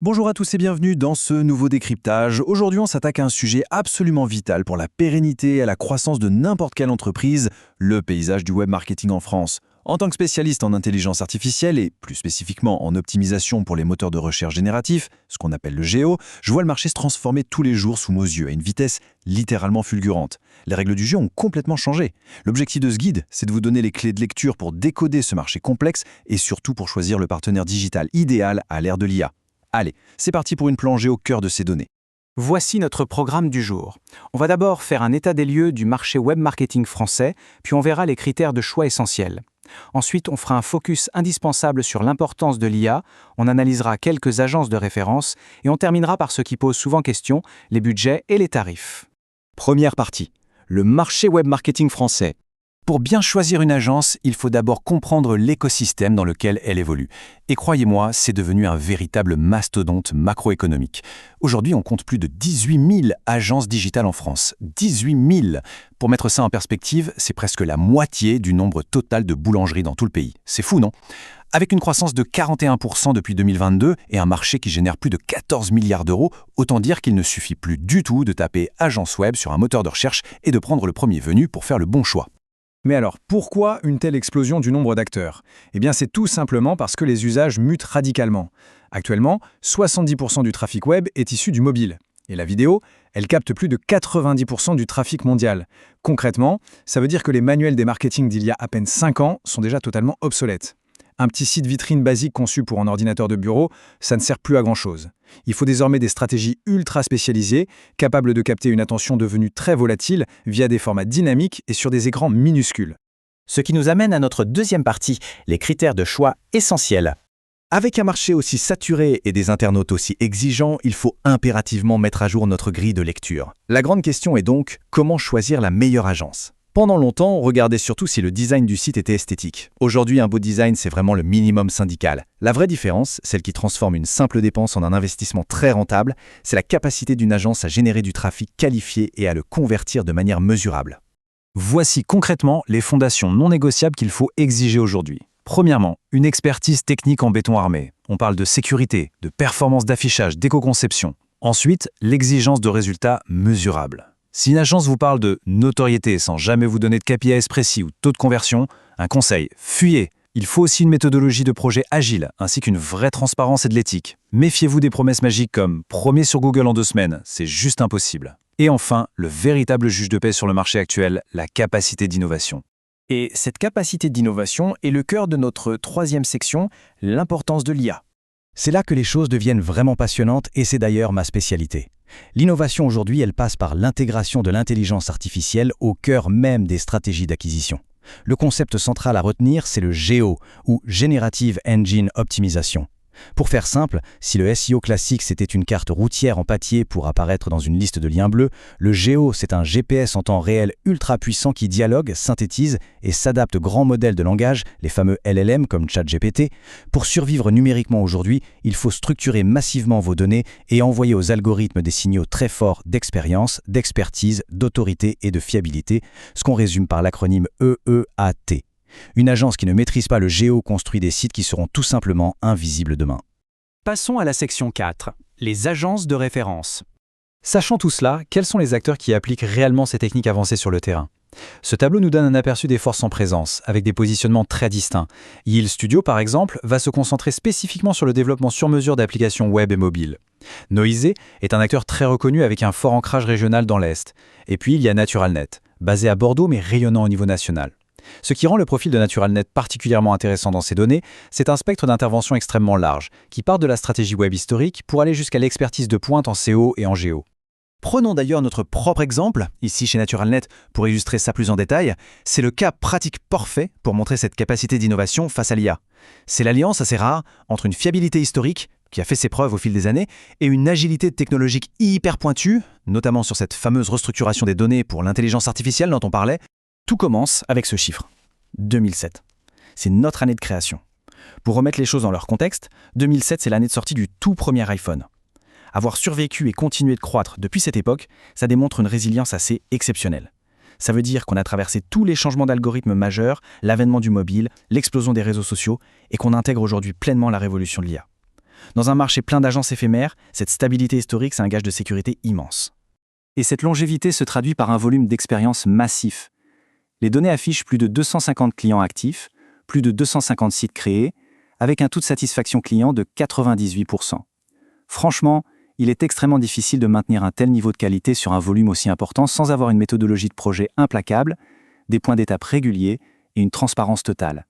Bonjour à tous et bienvenue dans ce nouveau décryptage. Aujourd'hui, on s'attaque à un sujet absolument vital pour la pérennité et la croissance de n'importe quelle entreprise, le paysage du web marketing en France. En tant que spécialiste en intelligence artificielle et plus spécifiquement en optimisation pour les moteurs de recherche génératifs, ce qu'on appelle le GEO, je vois le marché se transformer tous les jours sous nos yeux à une vitesse littéralement fulgurante. Les règles du jeu ont complètement changé. L'objectif de ce guide, c'est de vous donner les clés de lecture pour décoder ce marché complexe et surtout pour choisir le partenaire digital idéal à l'ère de l'IA. Allez, c'est parti pour une plongée au cœur de ces données. Voici notre programme du jour. On va d'abord faire un état des lieux du marché web marketing français, puis on verra les critères de choix essentiels. Ensuite, on fera un focus indispensable sur l'importance de l'IA, on analysera quelques agences de référence et on terminera par ce qui pose souvent question, les budgets et les tarifs. Première partie, le marché web marketing français. Pour bien choisir une agence, il faut d'abord comprendre l'écosystème dans lequel elle évolue. Et croyez-moi, c'est devenu un véritable mastodonte macroéconomique. Aujourd'hui, on compte plus de 18 000 agences digitales en France. 18 000! Pour mettre ça en perspective, c'est presque la moitié du nombre total de boulangeries dans tout le pays. C'est fou, non ? Avec une croissance de 41% depuis 2022 et un marché qui génère plus de 14 milliards d'euros, autant dire qu'il ne suffit plus du tout de taper agence web sur un moteur de recherche et de prendre le premier venu pour faire le bon choix. Mais alors, pourquoi une telle explosion du nombre d'acteurs ? Eh bien, c'est tout simplement parce que les usages mutent radicalement. Actuellement, 70% du trafic web est issu du mobile. Et la vidéo, elle capte plus de 90% du trafic mondial. Concrètement, ça veut dire que les manuels des marketing d'il y a à peine 5 ans sont déjà totalement obsolètes. Un petit site vitrine basique conçu pour un ordinateur de bureau, ça ne sert plus à grand-chose. Il faut désormais des stratégies ultra spécialisées, capables de capter une attention devenue très volatile via des formats dynamiques et sur des écrans minuscules. Ce qui nous amène à notre deuxième partie, les critères de choix essentiels. Avec un marché aussi saturé et des internautes aussi exigeants, il faut impérativement mettre à jour notre grille de lecture. La grande question est donc, comment choisir la meilleure agence ? Pendant longtemps, on regardait surtout si le design du site était esthétique. Aujourd'hui, un beau design, c'est vraiment le minimum syndical. La vraie différence, celle qui transforme une simple dépense en un investissement très rentable, c'est la capacité d'une agence à générer du trafic qualifié et à le convertir de manière mesurable. Voici concrètement les fondations non négociables qu'il faut exiger aujourd'hui. Premièrement, une expertise technique en béton armé. On parle de sécurité, de performance d'affichage, d'éco-conception. Ensuite, l'exigence de résultats mesurables. Si une agence vous parle de notoriété sans jamais vous donner de KPIs précis ou de taux de conversion, un conseil, fuyez. Il faut aussi une méthodologie de projet agile, ainsi qu'une vraie transparence et de l'éthique. Méfiez-vous des promesses magiques comme « premier sur Google en 2 semaines », c'est juste impossible. Et enfin, le véritable juge de paix sur le marché actuel, la capacité d'innovation. Et cette capacité d'innovation est le cœur de notre troisième section, l'importance de l'IA. C'est là que les choses deviennent vraiment passionnantes et c'est d'ailleurs ma spécialité. L'innovation aujourd'hui, elle passe par l'intégration de l'intelligence artificielle au cœur même des stratégies d'acquisition. Le concept central à retenir, c'est le GEO, ou Generative Engine Optimization. Pour faire simple, si le SEO classique c'était une carte routière en papier pour apparaître dans une liste de liens bleus, le GEO c'est un GPS en temps réel ultra puissant qui dialogue, synthétise et s'adapte aux grands modèles de langage, les fameux LLM comme ChatGPT. Pour survivre numériquement aujourd'hui, il faut structurer massivement vos données et envoyer aux algorithmes des signaux très forts d'expérience, d'expertise, d'autorité et de fiabilité, ce qu'on résume par l'acronyme EEAT. Une agence qui ne maîtrise pas le GEO construit des sites qui seront tout simplement invisibles demain. Passons à la section 4, les agences de référence. Sachant tout cela, quels sont les acteurs qui appliquent réellement ces techniques avancées sur le terrain ? Ce tableau nous donne un aperçu des forces en présence, avec des positionnements très distincts. Yield Studio, par exemple, va se concentrer spécifiquement sur le développement sur mesure d'applications web et mobiles. Noisy est un acteur très reconnu avec un fort ancrage régional dans l'Est. Et puis il y a NaturalNet, basé à Bordeaux mais rayonnant au niveau national. Ce qui rend le profil de NaturalNet particulièrement intéressant dans ces données, c'est un spectre d'intervention extrêmement large, qui part de la stratégie web historique pour aller jusqu'à l'expertise de pointe en CO et en GEO. Prenons d'ailleurs notre propre exemple, ici chez NaturalNet, pour illustrer ça plus en détail. C'est le cas pratique parfait pour montrer cette capacité d'innovation face à l'IA. C'est l'alliance assez rare entre une fiabilité historique, qui a fait ses preuves au fil des années, et une agilité technologique hyper pointue, notamment sur cette fameuse restructuration des données pour l'intelligence artificielle dont on parlait. Tout commence avec ce chiffre, 2007. C'est notre année de création. Pour remettre les choses dans leur contexte, 2007 c'est l'année de sortie du tout premier iPhone. Avoir survécu et continué de croître depuis cette époque, ça démontre une résilience assez exceptionnelle. Ça veut dire qu'on a traversé tous les changements d'algorithmes majeurs, l'avènement du mobile, l'explosion des réseaux sociaux, et qu'on intègre aujourd'hui pleinement la révolution de l'IA. Dans un marché plein d'agences éphémères, cette stabilité historique, c'est un gage de sécurité immense. Et cette longévité se traduit par un volume d'expérience massif. Les données affichent plus de 250 clients actifs, plus de 250 sites créés, avec un taux de satisfaction client de 98%. Franchement, il est extrêmement difficile de maintenir un tel niveau de qualité sur un volume aussi important sans avoir une méthodologie de projet implacable, des points d'étape réguliers et une transparence totale.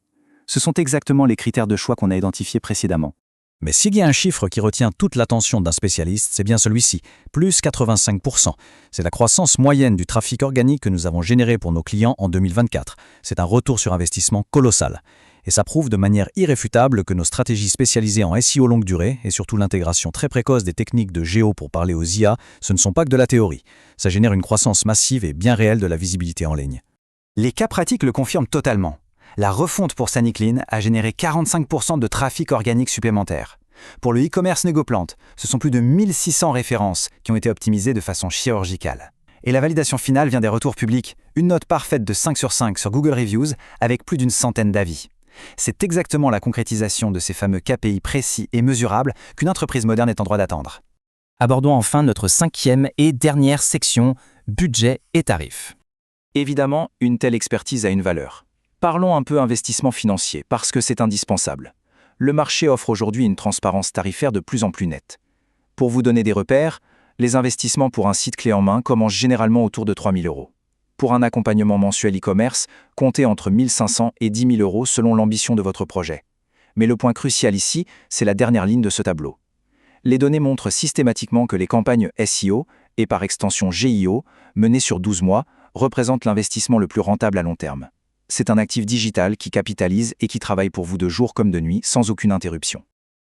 Ce sont exactement les critères de choix qu'on a identifiés précédemment. Mais s'il y a un chiffre qui retient toute l'attention d'un spécialiste, c'est bien celui-ci, plus 85%. C'est la croissance moyenne du trafic organique que nous avons généré pour nos clients en 2024. C'est un retour sur investissement colossal. Et ça prouve de manière irréfutable que nos stratégies spécialisées en SEO longue durée et surtout l'intégration très précoce des techniques de géo pour parler aux IA, ce ne sont pas que de la théorie. Ça génère une croissance massive et bien réelle de la visibilité en ligne. Les cas pratiques le confirment totalement. La refonte pour SaniClean a généré 45% de trafic organique supplémentaire. Pour le e-commerce Négoplante, ce sont plus de 1600 références qui ont été optimisées de façon chirurgicale. Et la validation finale vient des retours publics, une note parfaite de 5 sur 5 sur Google Reviews avec plus d'une centaine d'avis. C'est exactement la concrétisation de ces fameux KPI précis et mesurables qu'une entreprise moderne est en droit d'attendre. Abordons enfin notre 5e et dernière section, budget et tarifs. Évidemment, une telle expertise a une valeur. Parlons un peu investissement financier, parce que c'est indispensable. Le marché offre aujourd'hui une transparence tarifaire de plus en plus nette. Pour vous donner des repères, les investissements pour un site clé en main commencent généralement autour de 3 000 €. Pour un accompagnement mensuel e-commerce, comptez entre 1 500 et 10 000 € selon l'ambition de votre projet. Mais le point crucial ici, c'est la dernière ligne de ce tableau. Les données montrent systématiquement que les campagnes SEO, et par extension GIO, menées sur 12 mois, représentent l'investissement le plus rentable à long terme. C'est un actif digital qui capitalise et qui travaille pour vous de jour comme de nuit, sans aucune interruption.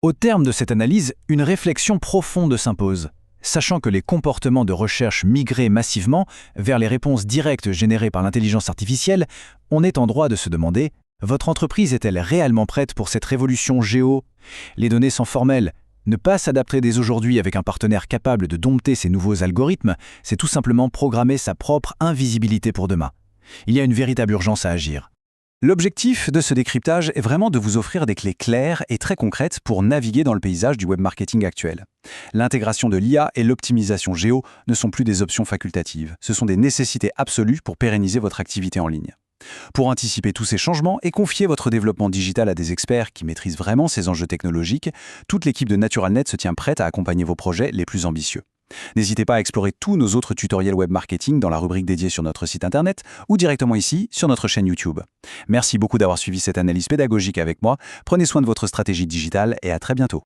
Au terme de cette analyse, une réflexion profonde s'impose. Sachant que les comportements de recherche migraient massivement vers les réponses directes générées par l'intelligence artificielle, on est en droit de se demander, votre entreprise est-elle réellement prête pour cette révolution géo ? Les données sont formelles. Ne pas s'adapter dès aujourd'hui avec un partenaire capable de dompter ces nouveaux algorithmes, c'est tout simplement programmer sa propre invisibilité pour demain. Il y a une véritable urgence à agir. L'objectif de ce décryptage est vraiment de vous offrir des clés claires et très concrètes pour naviguer dans le paysage du web marketing actuel. L'intégration de l'IA et l'optimisation géo ne sont plus des options facultatives, ce sont des nécessités absolues pour pérenniser votre activité en ligne. Pour anticiper tous ces changements et confier votre développement digital à des experts qui maîtrisent vraiment ces enjeux technologiques, toute l'équipe de NaturalNet se tient prête à accompagner vos projets les plus ambitieux. N'hésitez pas à explorer tous nos autres tutoriels web marketing dans la rubrique dédiée sur notre site internet ou directement ici sur notre chaîne YouTube. Merci beaucoup d'avoir suivi cette analyse pédagogique avec moi. Prenez soin de votre stratégie digitale et à très bientôt.